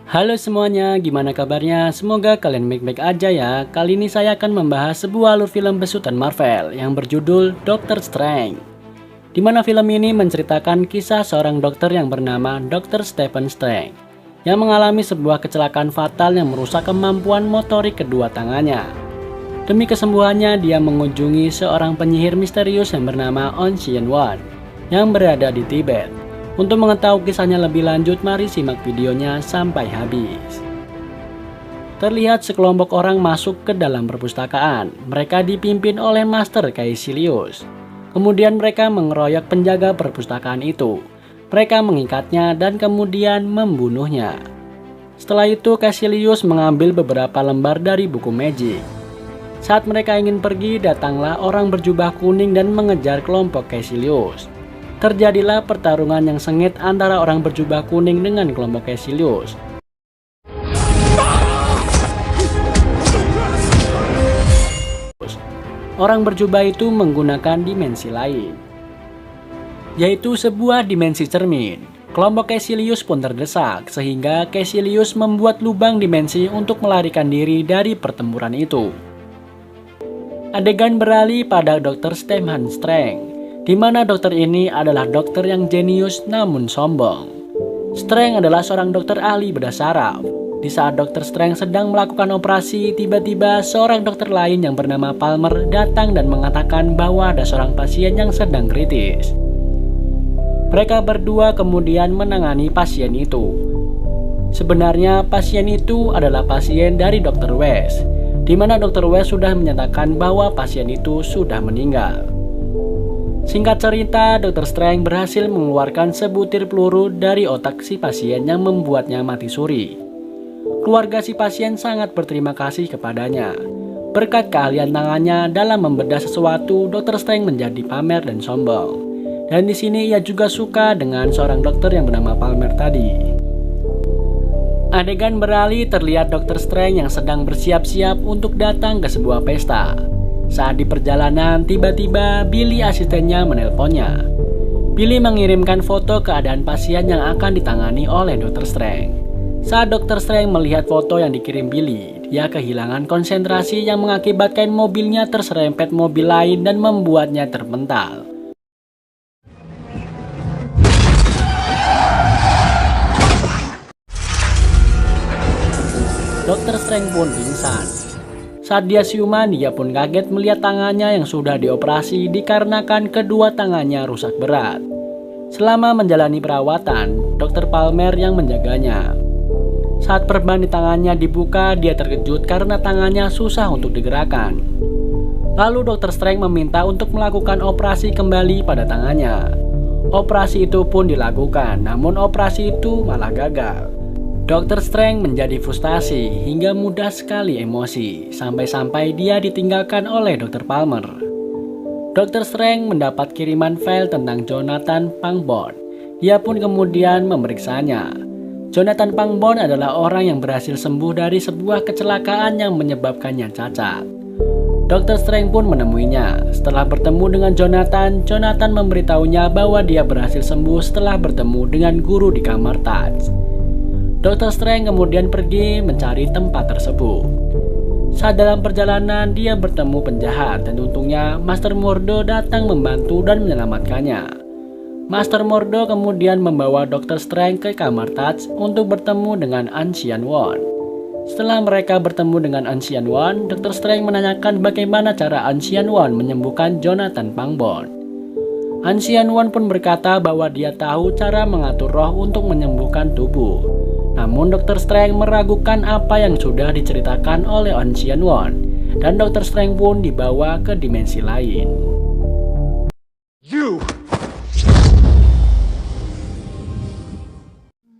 Halo semuanya, gimana kabarnya? Semoga kalian baik-baik aja ya. Kali ini saya akan membahas sebuah alur film besutan Marvel yang berjudul Doctor Strange. Di mana film ini menceritakan kisah seorang dokter yang bernama Dr. Stephen Strange yang mengalami sebuah kecelakaan fatal yang merusak kemampuan motorik kedua tangannya. Demi kesembuhannya, dia mengunjungi seorang penyihir misterius yang bernama Ancient One yang berada di Tibet. Untuk mengetahui kisahnya lebih lanjut, mari simak videonya sampai habis. Terlihat sekelompok orang masuk ke dalam perpustakaan. Mereka dipimpin oleh Master Caecilius. Kemudian mereka mengeroyok penjaga perpustakaan itu. Mereka mengikatnya dan kemudian membunuhnya. Setelah itu Caecilius mengambil beberapa lembar dari buku magic. Saat mereka ingin pergi, datanglah orang berjubah kuning dan mengejar kelompok Caecilius. Terjadilah pertarungan yang sengit antara orang berjubah kuning dengan kelompok Caecilius. Orang berjubah itu menggunakan dimensi lain, yaitu sebuah dimensi cermin. Kelompok Caecilius pun terdesak, sehingga Caecilius membuat lubang dimensi untuk melarikan diri dari pertempuran itu. Adegan beralih pada Dr. Stephen Strange, di mana dokter ini adalah dokter yang jenius namun sombong. Strange adalah seorang dokter ahli bedah saraf. Di saat Dr. Strange sedang melakukan operasi, tiba-tiba seorang dokter lain yang bernama Palmer datang dan mengatakan bahwa ada seorang pasien yang sedang kritis. Mereka berdua kemudian menangani pasien itu. Sebenarnya pasien itu adalah pasien dari Dr. West, di mana Dr. West sudah menyatakan bahwa pasien itu sudah meninggal. Singkat cerita, Dr. Strange berhasil mengeluarkan sebutir peluru dari otak si pasien yang membuatnya mati suri. Keluarga si pasien sangat berterima kasih kepadanya. Berkat keahlian tangannya dalam membedah sesuatu, Dr. Strange menjadi pamer dan sombong. Dan di sini ia juga suka dengan seorang dokter yang bernama Palmer tadi. Adegan beralih, terlihat Dr. Strange yang sedang bersiap-siap untuk datang ke sebuah pesta. Saat di perjalanan, tiba-tiba Billy asistennya menelponnya. Billy mengirimkan foto keadaan pasien yang akan ditangani oleh Dr. Strange. Saat Dr. Strange melihat foto yang dikirim Billy, dia kehilangan konsentrasi yang mengakibatkan mobilnya terserempet mobil lain dan membuatnya terpental. Dr. Strange pun pingsan. Saat dia siuman, dia pun kaget melihat tangannya yang sudah dioperasi dikarenakan kedua tangannya rusak berat. Selama menjalani perawatan, Dr. Palmer yang menjaganya. Saat perban di tangannya dibuka, dia terkejut karena tangannya susah untuk digerakkan. Lalu Dr. Strange meminta untuk melakukan operasi kembali pada tangannya. Operasi itu pun dilakukan, namun operasi itu malah gagal. Dr. Strange menjadi frustasi hingga mudah sekali emosi, sampai-sampai dia ditinggalkan oleh Dr. Palmer. Dr. Strange mendapat kiriman file tentang Jonathan Pangborn. Dia pun kemudian memeriksanya. Jonathan Pangborn adalah orang yang berhasil sembuh dari sebuah kecelakaan yang menyebabkannya cacat. Dr. Strange pun menemuinya. Setelah bertemu dengan Jonathan, Jonathan memberitahunya bahwa dia berhasil sembuh setelah bertemu dengan guru di kamar Taj. Dr. Strange kemudian pergi mencari tempat tersebut. Saat dalam perjalanan, dia bertemu penjahat dan untungnya Master Mordo datang membantu dan menyelamatkannya. Master Mordo kemudian membawa Dr. Strange ke kamar Taj untuk bertemu dengan Ancient One. Setelah mereka bertemu dengan Ancient One, Dr. Strange menanyakan bagaimana cara Ancient One menyembuhkan Jonathan Pangborn. Ancient One pun berkata bahwa dia tahu cara mengatur roh untuk menyembuhkan tubuh. Namun Dr. Strange meragukan apa yang sudah diceritakan oleh Ancient One, dan Dr. Strange pun dibawa ke dimensi lain.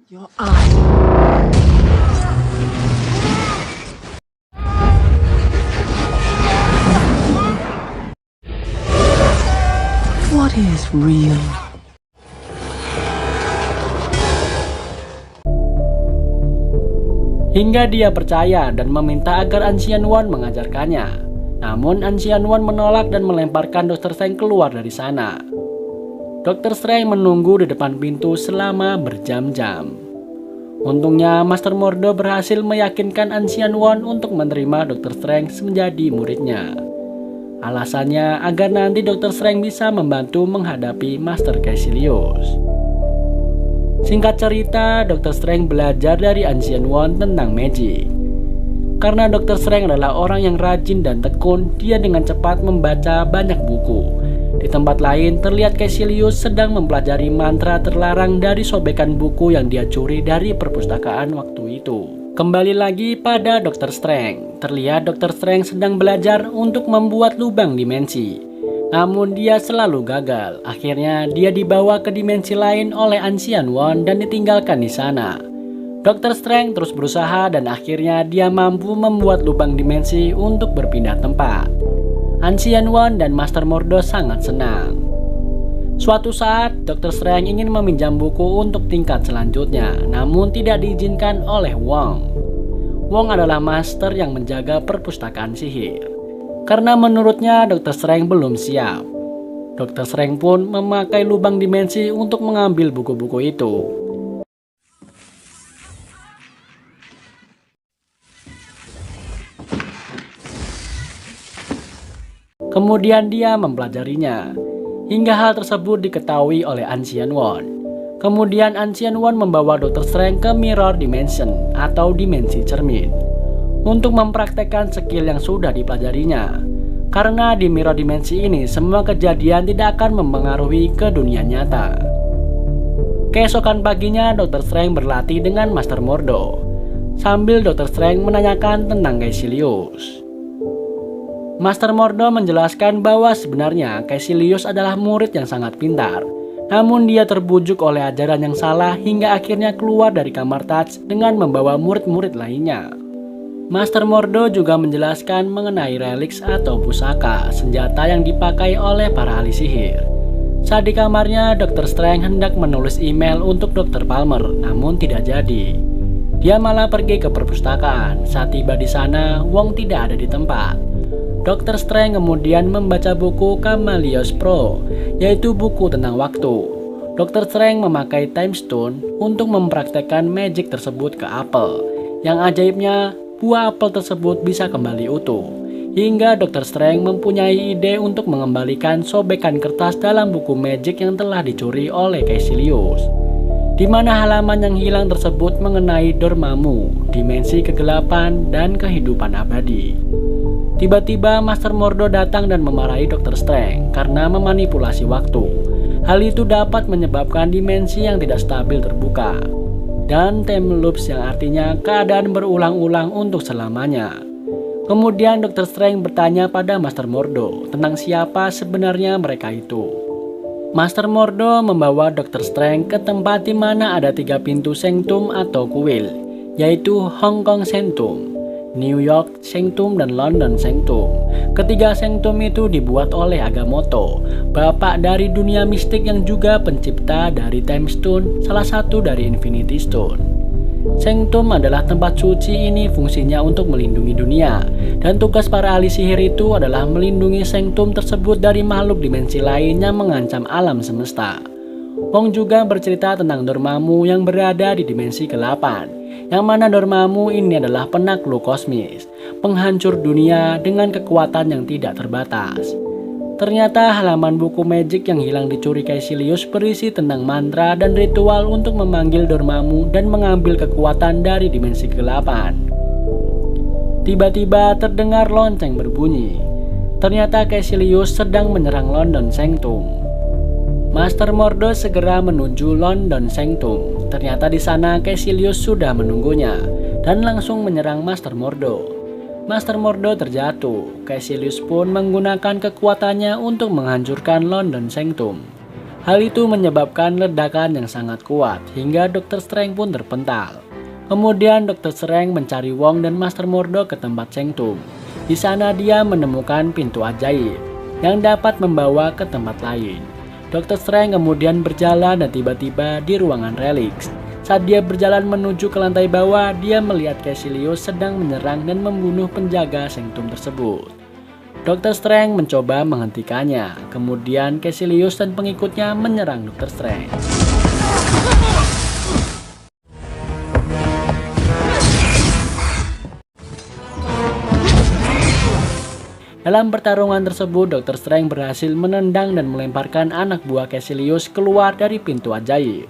Your eye. What is real? Hingga dia percaya dan meminta agar Ancient One mengajarkannya. Namun Ancient One menolak dan melemparkan Dr. Strange keluar dari sana. Dr. Strange menunggu di depan pintu selama berjam-jam. Untungnya Master Mordo berhasil meyakinkan Ancient One untuk menerima Dr. Strange menjadi muridnya. Alasannya agar nanti Dr. Strange bisa membantu menghadapi Master Caecilius. Singkat cerita, Dr. Strange belajar dari Ancient One tentang magic. Karena Dr. Strange adalah orang yang rajin dan tekun, dia dengan cepat membaca banyak buku. Di tempat lain, terlihat Caecilius sedang mempelajari mantra terlarang dari sobekan buku yang dia curi dari perpustakaan waktu itu. Kembali lagi pada Dr. Strange. Terlihat Dr. Strange sedang belajar untuk membuat lubang dimensi. Namun dia selalu gagal. Akhirnya dia dibawa ke dimensi lain oleh Ancient One dan ditinggalkan di sana. Dr. Strange terus berusaha dan akhirnya dia mampu membuat lubang dimensi untuk berpindah tempat. Ancient One dan Master Mordo sangat senang. Suatu saat, Dr. Strange ingin meminjam buku untuk tingkat selanjutnya, namun tidak diizinkan oleh Wong. Wong adalah master yang menjaga perpustakaan sihir. Karena menurutnya Dr. Strange belum siap. Dr. Strange pun memakai lubang dimensi untuk mengambil buku-buku itu. Kemudian dia mempelajarinya. Hingga hal tersebut diketahui oleh Ancient One. Kemudian Ancient One membawa Dr. Strange ke Mirror Dimension atau dimensi cermin untuk mempraktekkan skill yang sudah dipelajarinya. Karena di Mirror Dimensi ini semua kejadian tidak akan mempengaruhi ke dunia nyata. Keesokan paginya Dr. Strange berlatih dengan Master Mordo sambil Dr. Strange menanyakan tentang Caecilius. Master Mordo menjelaskan bahwa sebenarnya Caecilius adalah murid yang sangat pintar. Namun dia terbujuk oleh ajaran yang salah hingga akhirnya keluar dari kamar Touch dengan membawa murid-murid lainnya. Master Mordo juga menjelaskan mengenai relics atau pusaka, senjata yang dipakai oleh para ahli sihir. Saat di kamarnya, Dr. Strange hendak menulis email untuk Dr. Palmer, namun tidak jadi. Dia malah pergi ke perpustakaan. Saat tiba di sana, Wong tidak ada di tempat. Dr. Strange kemudian membaca buku Camalios Pro, yaitu buku tentang waktu. Dr. Strange memakai Time Stone untuk mempraktekkan magic tersebut ke apel. Yang ajaibnya, buah apel tersebut bisa kembali utuh. Hingga Dr. Strange mempunyai ide untuk mengembalikan sobekan kertas dalam buku magic yang telah dicuri oleh Caecilius. Di mana halaman yang hilang tersebut mengenai Dormammu, dimensi kegelapan, dan kehidupan abadi. Tiba-tiba Master Mordo datang dan memarahi Dr. Strange karena memanipulasi waktu. Hal itu dapat menyebabkan dimensi yang tidak stabil terbuka. Dan time loops yang artinya keadaan berulang-ulang untuk selamanya. Kemudian Dr. Strange bertanya pada Master Mordo tentang siapa sebenarnya mereka itu. Master Mordo membawa Dr. Strange ke tempat di mana ada 3 pintu sanctum atau kuil, yaitu Hong Kong Sanctum, New York Sanctum, dan London Sanctum. Ketiga sanctum itu dibuat oleh Agamotto, bapak dari dunia mistik yang juga pencipta dari Time Stone, salah satu dari Infinity Stone. Sanctum adalah tempat suci. Ini fungsinya untuk melindungi dunia, dan tugas para ahli sihir itu adalah melindungi sanctum tersebut dari makhluk dimensi lain yang mengancam alam semesta. Wong juga bercerita tentang Dormammu yang berada di dimensi ke-8, yang mana Dormammu ini adalah penakluk kosmis, penghancur dunia dengan kekuatan yang tidak terbatas. Ternyata halaman buku magic yang hilang dicuri Caecilius berisi tentang mantra dan ritual untuk memanggil Dormammu dan mengambil kekuatan dari dimensi ke-8. Tiba-tiba terdengar lonceng berbunyi. Ternyata Caecilius sedang menyerang London Sanctum. Master Mordo segera menuju London Sanctum. Ternyata di sana Caecilius sudah menunggunya dan langsung menyerang Master Mordo. Master Mordo terjatuh. Caecilius pun menggunakan kekuatannya untuk menghancurkan London Sanctum. Hal itu menyebabkan ledakan yang sangat kuat hingga Dr. Strange pun terpental. Kemudian Dr. Strange mencari Wong dan Master Mordo ke tempat Sanctum. Di sana dia menemukan pintu ajaib yang dapat membawa ke tempat lain. Dr. Strange kemudian berjalan dan tiba-tiba di ruangan relics. Saat dia berjalan menuju ke lantai bawah, dia melihat Caecilius sedang menyerang dan membunuh penjaga sanctum tersebut. Dr. Strange mencoba menghentikannya. Kemudian Caecilius dan pengikutnya menyerang Dr. Strange. Dalam pertarungan tersebut, Dr. Strange berhasil menendang dan melemparkan anak buah Caecilius keluar dari pintu ajaib.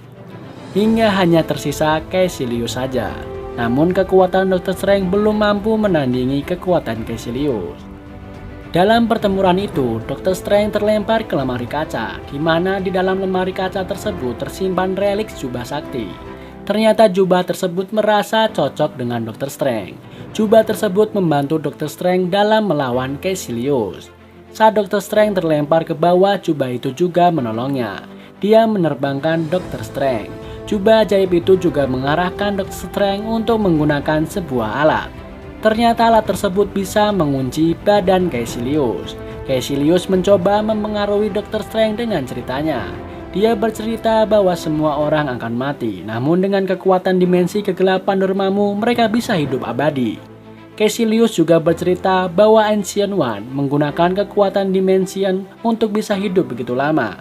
Hingga hanya tersisa Caecilius saja. Namun kekuatan Dr. Strange belum mampu menandingi kekuatan Caecilius. Dalam pertempuran itu, Dr. Strange terlempar ke lemari kaca, di mana di dalam lemari kaca tersebut tersimpan relik jubah sakti. Ternyata jubah tersebut merasa cocok dengan Dr. Strange. Jubah tersebut membantu Dr. Strange dalam melawan Caecilius. Saat Dr. Strange terlempar ke bawah, jubah itu juga menolongnya. Dia menerbangkan Dr. Strange. Jubah ajaib itu juga mengarahkan Dr. Strange untuk menggunakan sebuah alat. Ternyata alat tersebut bisa mengunci badan Caecilius. Caecilius mencoba mempengaruhi Dr. Strange dengan ceritanya. Dia bercerita bahwa semua orang akan mati, namun dengan kekuatan dimensi kegelapan Dormammu, mereka bisa hidup abadi. Caecilius juga bercerita bahwa Ancient One menggunakan kekuatan Dimension untuk bisa hidup begitu lama.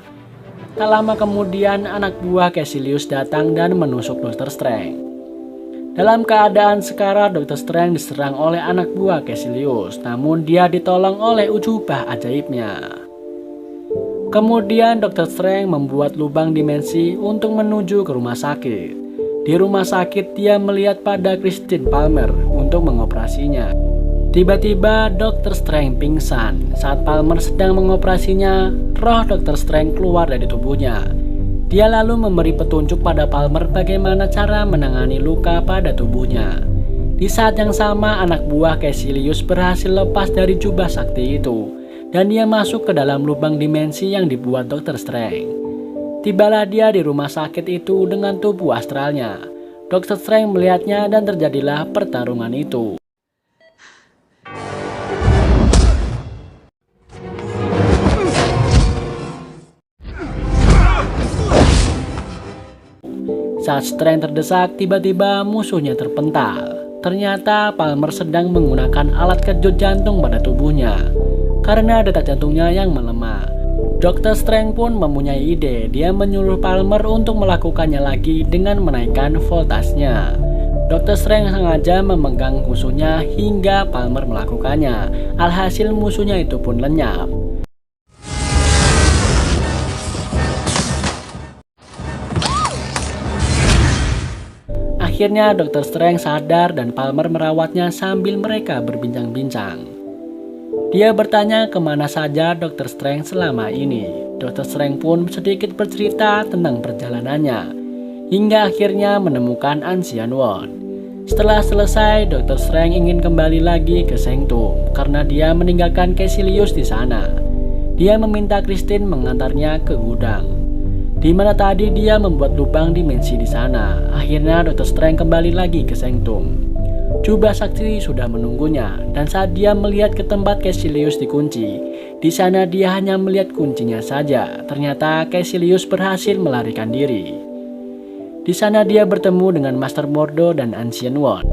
Tak lama kemudian, anak buah Caecilius datang dan menusuk Dr. Strange. Dalam keadaan sekarat, Dr. Strange diserang oleh anak buah Caecilius, namun dia ditolong oleh jubah ajaibnya. Kemudian Dr. Strange membuat lubang dimensi untuk menuju ke rumah sakit. Di rumah sakit dia melihat pada Christine Palmer untuk mengoperasinya. Tiba-tiba Dr. Strange pingsan. Saat Palmer sedang mengoperasinya, roh Dr. Strange keluar dari tubuhnya. Dia lalu memberi petunjuk pada Palmer bagaimana cara menangani luka pada tubuhnya. Di saat yang sama, anak buah Caecilius berhasil lepas dari jubah sakti itu, dan dia masuk ke dalam lubang dimensi yang dibuat Dr. Strange. Tibalah dia di rumah sakit itu dengan tubuh astralnya. Dr. Strange melihatnya dan terjadilah pertarungan itu. Saat Strange terdesak, tiba-tiba musuhnya terpental. Ternyata Palmer sedang menggunakan alat kejut jantung pada tubuhnya karena detak jantungnya yang melemah. Dr. Strange pun mempunyai ide. Dia menyuruh Palmer untuk melakukannya lagi dengan menaikkan voltasenya. Dr. Strange sengaja memegang musuhnya hingga Palmer melakukannya. Alhasil musuhnya itu pun lenyap. Akhirnya Dr. Strange sadar dan Palmer merawatnya sambil mereka berbincang-bincang. Dia bertanya kemana saja Dr. Strange selama ini. Dr. Strange pun sedikit bercerita tentang perjalanannya, hingga akhirnya menemukan Ancient One. Setelah selesai, Dr. Strange ingin kembali lagi ke Sanctum karena dia meninggalkan Caecilius di sana. Dia meminta Christine mengantarnya ke gudang, di mana tadi dia membuat lubang dimensi di sana. Akhirnya Dr. Strange kembali lagi ke Sanctum. Jubah sakti sudah menunggunya, dan saat dia melihat ke tempat Caecilius dikunci, di sana dia hanya melihat kuncinya saja. Ternyata Caecilius berhasil melarikan diri. Di sana dia bertemu dengan Master Mordo dan Ancient One.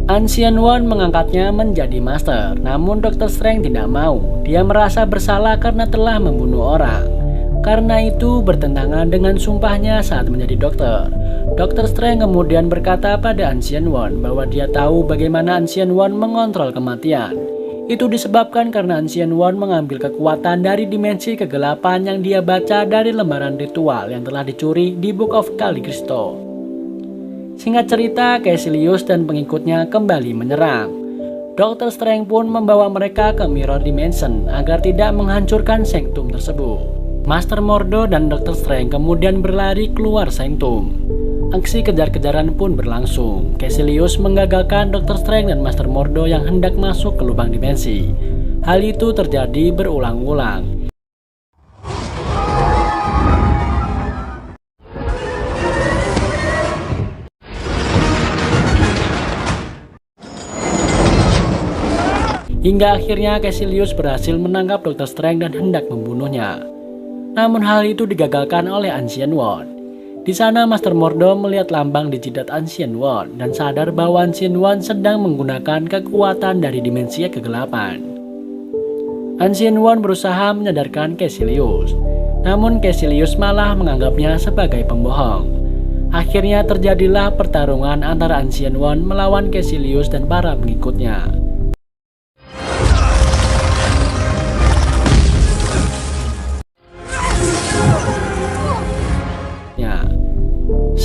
Ancient One mengangkatnya menjadi Master, namun Dr. Strange tidak mau. Dia merasa bersalah karena telah membunuh orang. Karena itu bertentangan dengan sumpahnya saat menjadi dokter. Dr. Strange kemudian berkata pada Ancient One bahwa dia tahu bagaimana Ancient One mengontrol kematian. Itu disebabkan karena Ancient One mengambil kekuatan dari dimensi kegelapan yang dia baca dari lembaran ritual yang telah dicuri di Book of Caligristo. Singkat cerita, Caecilius dan pengikutnya kembali menyerang. Dr. Strange pun membawa mereka ke Mirror Dimension agar tidak menghancurkan Sanctum tersebut. Master Mordo dan Dr. Strange kemudian berlari keluar Sanctum. Aksi kejar-kejaran pun berlangsung. Caecilius menggagalkan Dr. Strange dan Master Mordo yang hendak masuk ke lubang dimensi. Hal itu terjadi berulang-ulang. Hingga akhirnya Caecilius berhasil menangkap Dr. Strange dan hendak membunuhnya. Namun hal itu digagalkan oleh Ancient One. Di sana Master Mordo melihat lambang di jidat Ancient One dan sadar bahwa Ancient One sedang menggunakan kekuatan dari dimensi kegelapan. Ancient One berusaha menyadarkan Caecilius, namun Caecilius malah menganggapnya sebagai pembohong. Akhirnya terjadilah pertarungan antara Ancient One melawan Caecilius dan para pengikutnya.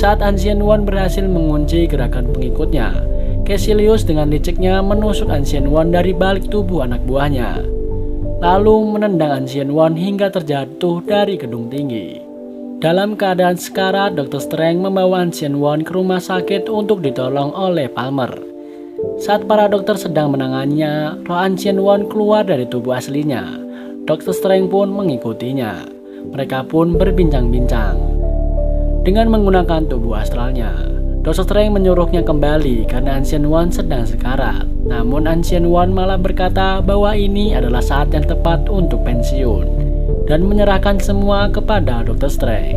Saat Ancient One berhasil mengunci gerakan pengikutnya, Caecilius dengan liciknya menusuk Ancient One dari balik tubuh anak buahnya, lalu menendang Ancient One hingga terjatuh dari gedung tinggi. Dalam keadaan sekarat, Dr. Strange membawa Ancient One ke rumah sakit untuk ditolong oleh Palmer. Saat para dokter sedang menanganinya, roh Ancient One keluar dari tubuh aslinya. Dr. Strange pun mengikutinya. Mereka pun berbincang-bincang. Dengan menggunakan tubuh astralnya, Dr. Strange menyuruhnya kembali karena Ancient One sedang sekarat. Namun Ancient One malah berkata bahwa ini adalah saat yang tepat untuk pensiun dan menyerahkan semua kepada Dr. Strange.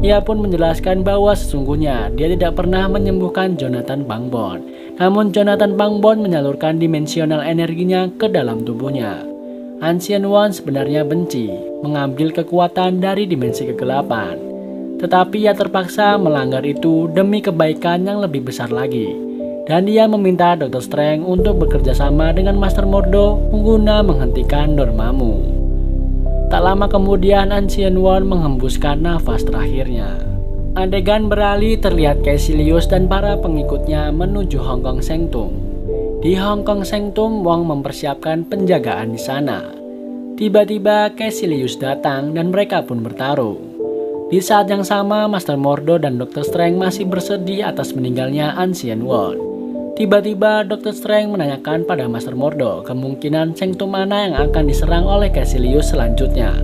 Ia pun menjelaskan bahwa sesungguhnya dia tidak pernah menyembuhkan Jonathan Bangbon. Namun Jonathan Bangbon menyalurkan dimensional energinya ke dalam tubuhnya. Ancient One sebenarnya benci mengambil kekuatan dari dimensi kegelapan. Tetapi ia terpaksa melanggar itu demi kebaikan yang lebih besar lagi. Dan dia meminta Dr. Strange untuk bekerja sama dengan Master Mordo guna menghentikan Dormammu. Tak lama kemudian Ancient One menghembuskan nafas terakhirnya. Adegan beralih terlihat Caecilius dan para pengikutnya menuju Hong Kong Sanctum. Di Hong Kong Sanctum, Wong mempersiapkan penjagaan di sana. Tiba-tiba Caecilius datang dan mereka pun bertarung. Di saat yang sama, Master Mordo dan Dr. Strange masih bersedih atas meninggalnya Ancient One. Tiba-tiba Dr. Strange menanyakan pada Master Mordo kemungkinan Sanctum mana yang akan diserang oleh Caecilius selanjutnya.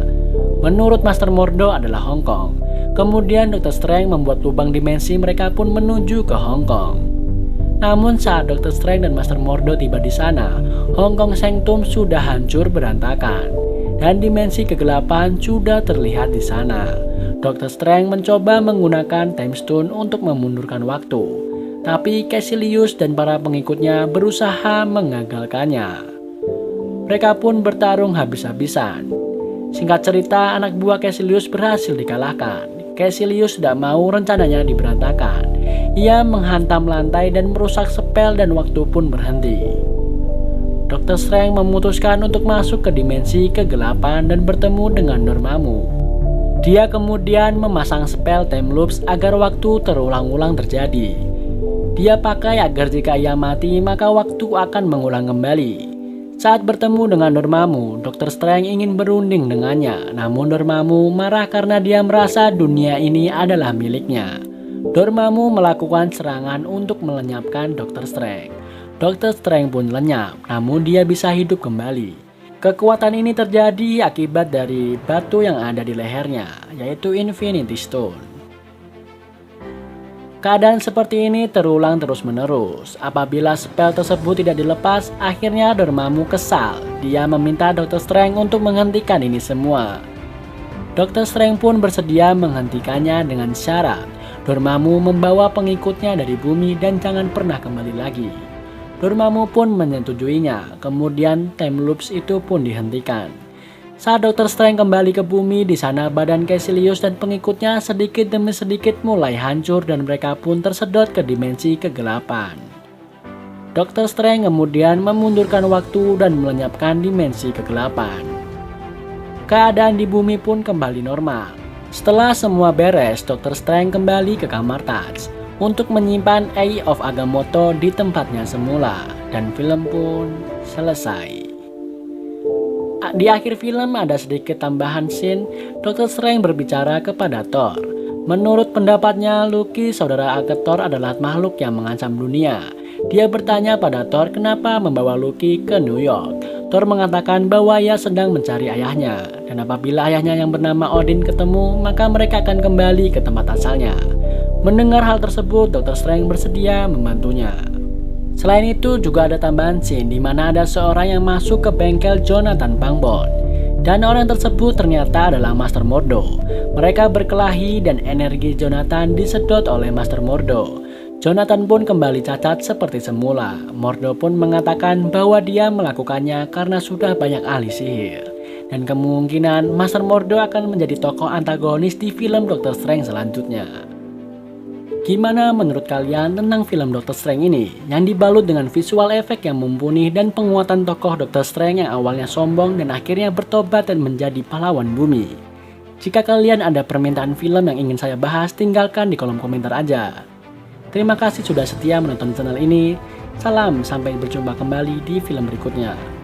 Menurut Master Mordo adalah Hong Kong. Kemudian Dr. Strange membuat lubang dimensi, mereka pun menuju ke Hong Kong. Namun saat Dr. Strange dan Master Mordo tiba di sana, Hong Kong Sanctum sudah hancur berantakan dan dimensi kegelapan sudah terlihat di sana. Dr. Strange mencoba menggunakan Time Stone untuk memundurkan waktu, tapi Caecilius dan para pengikutnya berusaha mengagalkannya. Mereka pun bertarung habis-habisan. Singkat cerita, anak buah Caecilius berhasil dikalahkan. Caecilius tidak mau rencananya diberantakan. Ia menghantam lantai dan merusak spell dan waktu pun berhenti. Dr. Strange memutuskan untuk masuk ke dimensi kegelapan dan bertemu dengan Dormammu. Dia kemudian memasang spell Time Loops agar waktu terulang-ulang terjadi. Dia pakai agar jika ia mati maka waktu akan mengulang kembali. Saat bertemu dengan Dormammu, Dr. Strange ingin berunding dengannya. Namun Dormammu marah karena dia merasa dunia ini adalah miliknya. Dormammu melakukan serangan untuk melenyapkan Dr. Strange. Dr. Strange pun lenyap, namun dia bisa hidup kembali. Kekuatan ini terjadi akibat dari batu yang ada di lehernya, yaitu Infinity Stone. Keadaan seperti ini terulang terus-menerus. Apabila spell tersebut tidak dilepas, akhirnya Dormammu kesal. Dia meminta Dr. Strange untuk menghentikan ini semua. Dr. Strange pun bersedia menghentikannya dengan syarat Dormammu membawa pengikutnya dari bumi dan jangan pernah kembali lagi. Dormammu pun menyetujuinya. Kemudian Time Loops itu pun dihentikan. Saat Dr. Strange kembali ke bumi, di sana badan Caecilius dan pengikutnya sedikit demi sedikit mulai hancur dan mereka pun tersedot ke dimensi kegelapan. Dr. Strange kemudian memundurkan waktu dan melenyapkan dimensi kegelapan. Keadaan di bumi pun kembali normal. Setelah semua beres, Dr. Strange kembali ke kamar Touch untuk menyimpan Eye of Agamotto di tempatnya semula, dan film pun selesai. Di akhir film ada sedikit tambahan scene. Dr. Strange berbicara kepada Thor. Menurut pendapatnya, Loki, saudara angkat Thor, adalah makhluk yang mengancam dunia. Dia bertanya pada Thor kenapa membawa Loki ke New York. Thor mengatakan bahwa ia sedang mencari ayahnya, dan apabila ayahnya yang bernama Odin ketemu, maka mereka akan kembali ke tempat asalnya. Mendengar hal tersebut, Dr. Strange bersedia membantunya. Selain itu juga ada tambahan scene di mana ada seorang yang masuk ke bengkel Jonathan Bangbon, dan orang tersebut ternyata adalah Master Mordo. Mereka berkelahi dan energi Jonathan disedot oleh Master Mordo. Jonathan pun kembali cacat seperti semula. Mordo pun mengatakan bahwa dia melakukannya karena sudah banyak ahli sihir, dan kemungkinan Master Mordo akan menjadi tokoh antagonis di film Doctor Strange selanjutnya. Gimana menurut kalian tentang film Doctor Strange ini yang dibalut dengan visual efek yang mumpuni dan penguatan tokoh Doctor Strange yang awalnya sombong dan akhirnya bertobat dan menjadi pahlawan bumi? Jika kalian ada permintaan film yang ingin saya bahas, tinggalkan di kolom komentar aja. Terima kasih sudah setia menonton channel ini. Salam, sampai berjumpa kembali di film berikutnya.